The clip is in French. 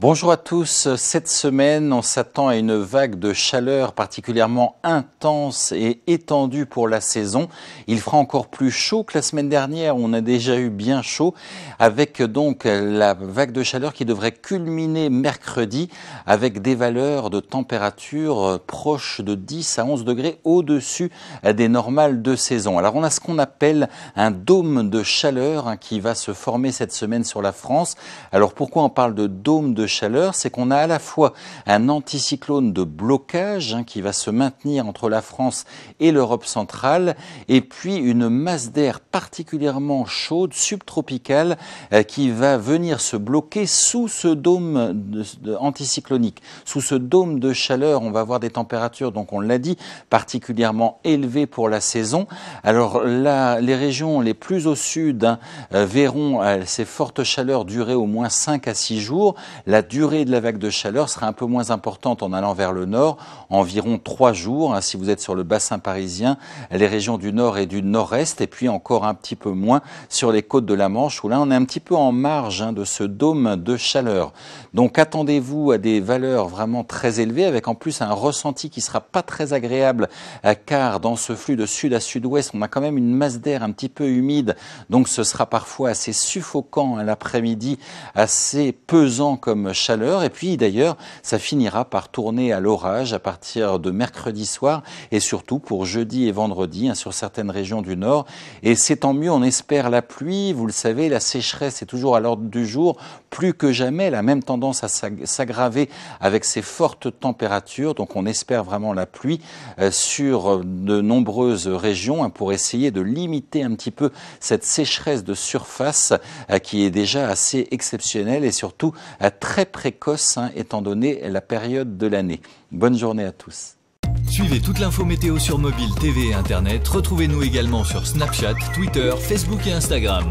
Bonjour à tous. Cette semaine, on s'attend à une vague de chaleur particulièrement intense et étendue pour la saison. Il fera encore plus chaud que la semaine dernière où on a déjà eu bien chaud, avec donc la vague de chaleur qui devrait culminer mercredi avec des valeurs de température proches de 10 à 11 degrés au-dessus des normales de saison. Alors on a ce qu'on appelle un dôme de chaleur qui va se former cette semaine sur la France. Alors pourquoi on parle de dôme de chaleur, c'est qu'on a à la fois un anticyclone de blocage qui va se maintenir entre la France et l'Europe centrale, et puis une masse d'air particulièrement chaude, subtropicale, qui va venir se bloquer sous ce dôme anticyclonique. Sous ce dôme de chaleur, on va avoir des températures, donc on l'a dit, particulièrement élevées pour la saison. Alors là, les régions les plus au sud verront ces fortes chaleurs durer au moins 5 à 6 jours. La durée de la vague de chaleur sera un peu moins importante en allant vers le nord, environ 3 jours, si vous êtes sur le bassin parisien, les régions du nord et du nord-est, et puis encore un petit peu moins sur les côtes de la Manche, où là on est un petit peu en marge de ce dôme de chaleur. Donc attendez-vous à des valeurs vraiment très élevées, avec en plus un ressenti qui sera pas très agréable, car dans ce flux de sud à sud-ouest, on a quand même une masse d'air un petit peu humide, donc ce sera parfois assez suffocant à l'après-midi, assez pesant comme chaleur. Et puis d'ailleurs, ça finira par tourner à l'orage à partir de mercredi soir et surtout pour jeudi et vendredi sur certaines régions du nord. Et c'est tant mieux, on espère la pluie. Vous le savez, la sécheresse est toujours à l'ordre du jour, plus que jamais. Elle a même tendance à s'aggraver avec ces fortes températures. Donc on espère vraiment la pluie sur de nombreuses régions pour essayer de limiter un petit peu cette sécheresse de surface qui est déjà assez exceptionnelle et surtout très précoce étant donné la période de l'année. Bonne journée à tous. Suivez toute l'info météo sur mobile, TV et Internet. Retrouvez-nous également sur Snapchat, Twitter, Facebook et Instagram.